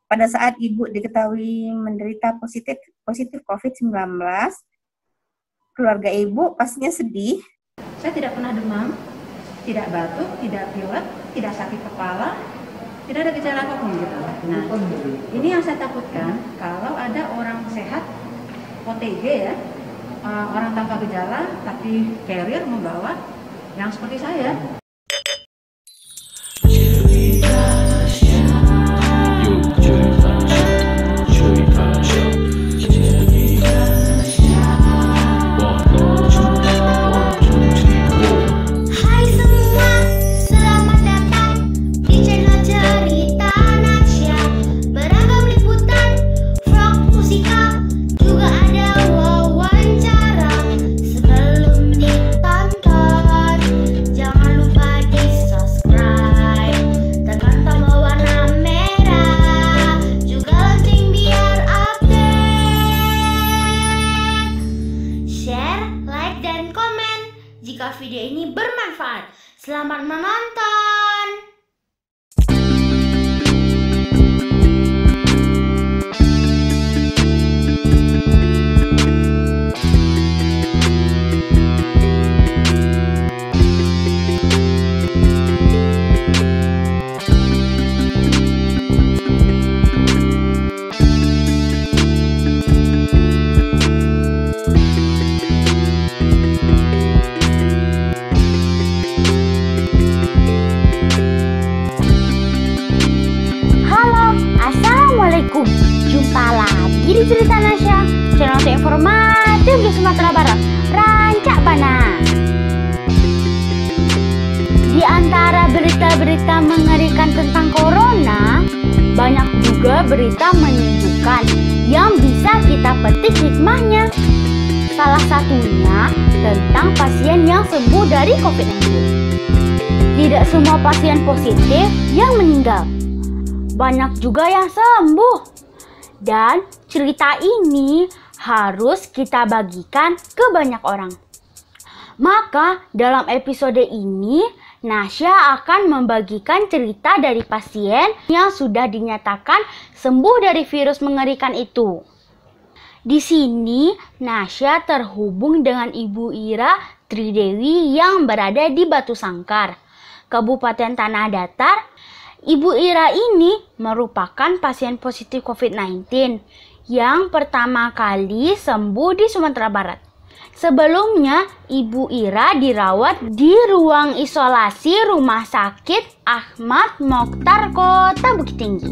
Pada saat ibu diketahui menderita positif COVID-19, keluarga ibu pastinya sedih. Saya tidak pernah demam, tidak batuk, tidak pilek, tidak sakit kepala, tidak ada gejala apapun gitu. Nah, ini yang saya takutkan kalau ada orang sehat OTG ya, orang tanpa gejala tapi carrier membawa yang seperti saya. Jika video ini bermanfaat, selamat menonton! Jumpa lagi di Cerita Nasya, channel informatif di Sumatera Barat, Rancak Bana. Di antara berita-berita mengerikan tentang corona, banyak juga berita menyejukkan yang bisa kita petik hikmahnya. Salah satunya tentang pasien yang sembuh dari COVID-19. Tidak semua pasien positif yang meninggal, banyak juga yang sembuh. Dan cerita ini harus kita bagikan ke banyak orang. Maka dalam episode ini Nasya akan membagikan cerita dari pasien yang sudah dinyatakan sembuh dari virus mengerikan itu. Di sini Nasya terhubung dengan Ibu Ira Tridewi yang berada di Batu Sangkar, Kabupaten Tanah Datar. Ibu Ira ini merupakan pasien positif COVID-19 yang pertama kali sembuh di Sumatera Barat. Sebelumnya, Ibu Ira dirawat di ruang isolasi Rumah Sakit Ahmad Mokhtar, Kota Bukit Tinggi.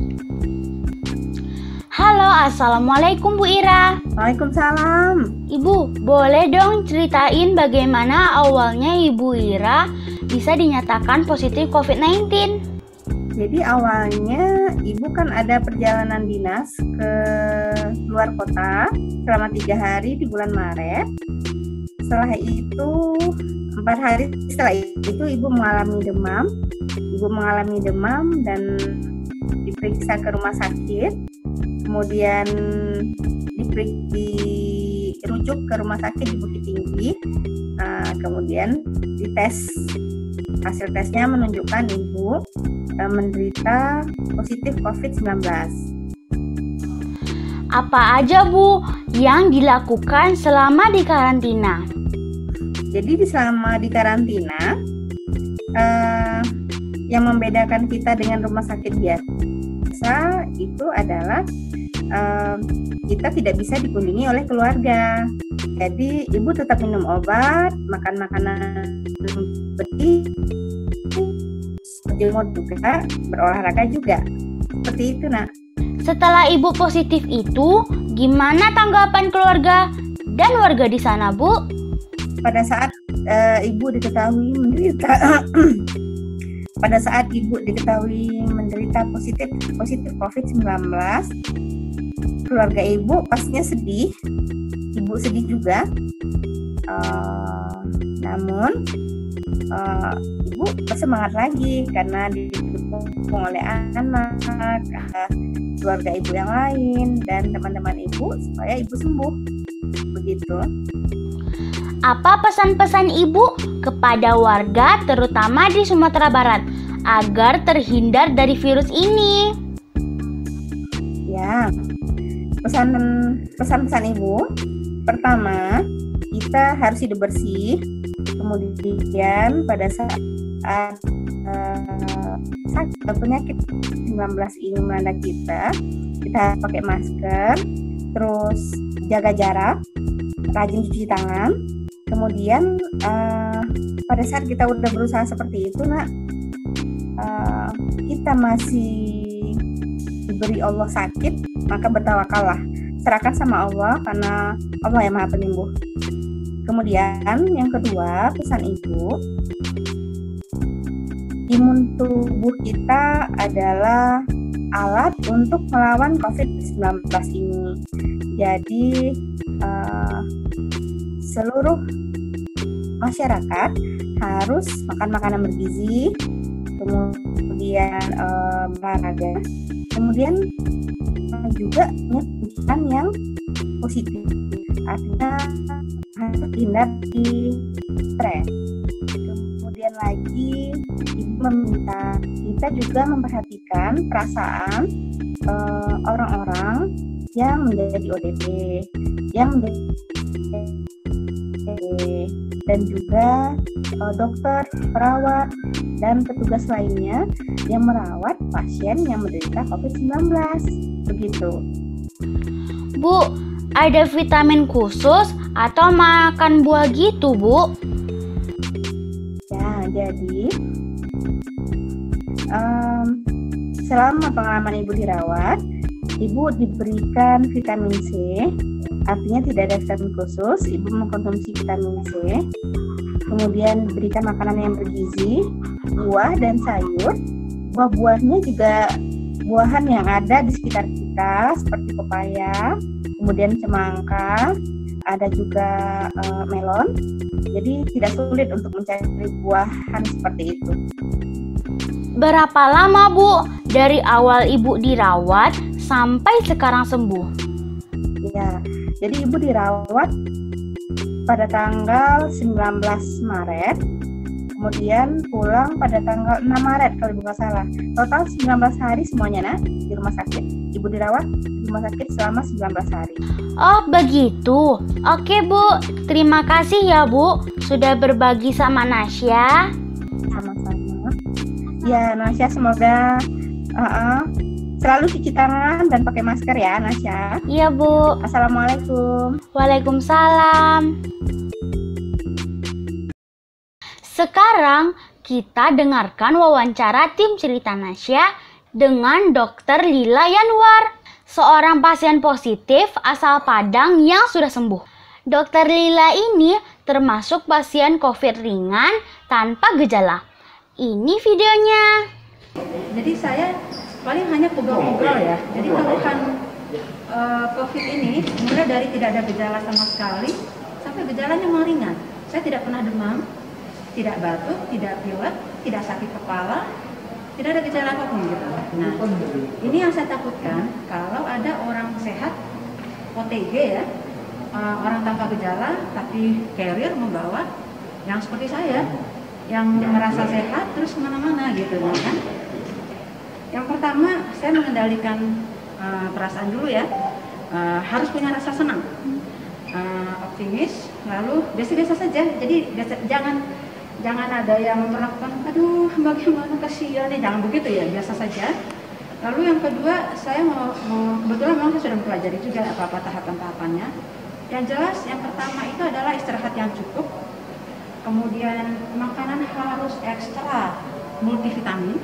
Halo, Assalamualaikum Bu Ira. Waalaikumsalam. Ibu, boleh dong ceritain bagaimana awalnya Ibu Ira bisa dinyatakan positif COVID-19? Jadi awalnya ibu kan ada perjalanan dinas ke luar kota selama 3 hari di bulan Maret. Setelah itu 4 hari setelah itu ibu mengalami demam. Ibu mengalami demam dan diperiksa ke rumah sakit. Kemudian dirujuk ke rumah sakit di Bukit Tinggi. Kemudian dites. Hasil tesnya menunjukkan ibu menderita positif COVID-19. Apa aja Bu yang dilakukan selama di karantina? Jadi selama di karantina, yang membedakan kita dengan rumah sakit biasa itu adalah kita tidak bisa dikunjungi oleh keluarga. Jadi ibu tetap minum obat, makan makanan bersih, berjemur juga, berolahraga juga. Seperti itu, Nak. Setelah ibu positif itu, gimana tanggapan keluarga dan warga di sana, Bu? Pada saat ibu diketahui menderita positif COVID-19, keluarga ibu pastinya sedih. Ibu sedih juga. Namun ibu bersemangat lagi karena didukung oleh anak, keluarga ibu yang lain dan teman-teman ibu supaya ibu sembuh. Begitu. Apa pesan-pesan ibu kepada warga terutama di Sumatera Barat agar terhindar dari virus ini? pesan-pesan Ibu. Pertama, kita harus hidup bersih. Kemudian pada saat penyakit 19 ini melanda kita harus pakai masker, terus jaga jarak, rajin cuci tangan. Kemudian pada saat kita udah berusaha seperti itu, kita masih diberi Allah sakit, maka bertawakallah, serahkan sama Allah karena Allah yang Maha Penyembuh. Kemudian yang kedua, pesan Ibu, imun tubuh kita adalah alat untuk melawan COVID-19 ini. Jadi seluruh masyarakat harus makan makanan bergizi, kemudian olahraga, kemudian juga makan yang positif. Artinya harus hindari stres. Kemudian lagi Ibu meminta kita juga memperhatikan perasaan orang-orang yang menjadi ODP, yang menjadi dan juga dokter, perawat, dan petugas lainnya yang merawat pasien yang menderita COVID-19. Begitu. Bu, ada vitamin khusus atau makan buah gitu, Bu? Ya, jadi selama pengalaman Ibu dirawat, Ibu diberikan vitamin C. Artinya tidak ada vitamin khusus, Ibu mengkonsumsi vitamin C. Kemudian diberikan makanan yang bergizi, buah dan sayur. Buah-buahnya juga buahan yang ada di sekitar kita seperti pepaya, kemudian semangka, ada juga melon. Jadi tidak sulit untuk mencari buahan seperti itu. Berapa lama, Bu, dari awal Ibu dirawat sampai sekarang sembuh? Ya, jadi Ibu dirawat pada tanggal 19 Maret, kemudian pulang pada tanggal 6 Maret kalau bukan salah. Total 19 hari semuanya di rumah sakit. Ibu dirawat di rumah sakit selama 19 hari. Oh, begitu. Oke, Bu. Terima kasih ya, Bu, sudah berbagi sama Nasya. Sama-sama. Ya, Nasya, semoga selalu cuci tangan dan pakai masker ya, Nasya. Iya, Bu. Assalamualaikum. Waalaikumsalam. Sekarang kita dengarkan wawancara tim cerita Nasya dengan Dr. Lila Yanwar, seorang pasien positif asal Padang yang sudah sembuh. Dr. Lila ini termasuk pasien COVID ringan tanpa gejala. Ini videonya. Jadi saya paling hanya pegal-pegal ya. Jadi keluhan COVID ini mulai dari tidak ada gejala sama sekali sampai gejalanya memang ringan. Saya tidak pernah demam, tidak batuk, tidak pilek, tidak sakit kepala, tidak ada gejala apapun gitu. Nah, ini yang saya takutkan kalau ada orang sehat OTG ya, orang tanpa gejala tapi carrier membawa yang seperti saya, yang merasa sehat terus kemana-mana gitu kan. Yang pertama saya mengendalikan perasaan dulu ya, harus punya rasa senang, optimis, lalu biasa-biasa saja. Jadi jangan ada yang memperlakukan, aduh bagaimana kasihan nih, jangan begitu ya, biasa saja. Lalu yang kedua, saya mau kebetulan memang saya sudah mempelajari juga apa-apa tahapan-tahapannya. Yang jelas, yang pertama itu adalah istirahat yang cukup. Kemudian makanan harus ekstra multivitamin,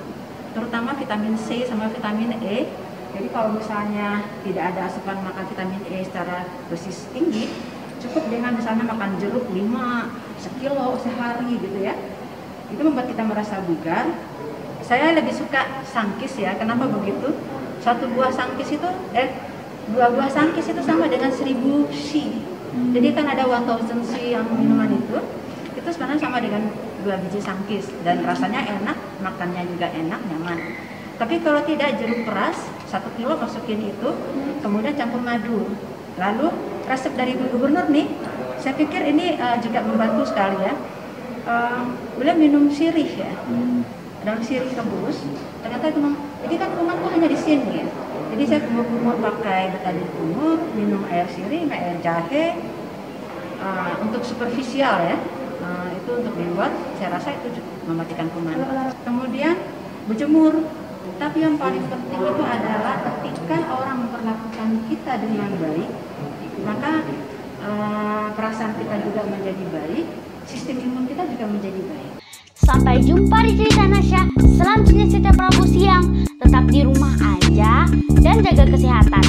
terutama vitamin C sama vitamin E. Jadi kalau misalnya tidak ada asupan makan vitamin E secara dosis tinggi, cukup dengan misalnya makan jeruk 5 sekilo sehari gitu ya. Itu membuat kita merasa bugar. Saya lebih suka sangkis ya. Kenapa begitu? Dua buah sangkis itu sama dengan 1000 C. Jadi kan ada 1000 C yang minuman itu sebenarnya sama dengan 2 biji sangkis dan rasanya enak, makannya juga enak, nyaman. Tapi kalau tidak, jeruk peras 1 kilo masukin itu, kemudian campur madu. Lalu resep dari Bu Gubernur nih, saya pikir ini juga membantu sekali ya. Beliau minum sirih ya, daun sirih rebus. Ternyata itu, jadi kan kuman tuh hanya di sini ya. Jadi saya kumur-kumur pakai betadine kumur, minum air sirih, air jahe, untuk superficial ya. Itu untuk membuat, saya rasa itu cukup mematikan kuman. Kemudian berjemur. Tapi yang paling penting itu adalah ketika orang memperlakukan kita dengan baik, maka perasaan kita juga menjadi baik, sistem imun kita juga menjadi baik. Sampai jumpa di cerita Nasya. Selanjutnya setiap Rabu siang. Tetap di rumah aja dan jaga kesehatan.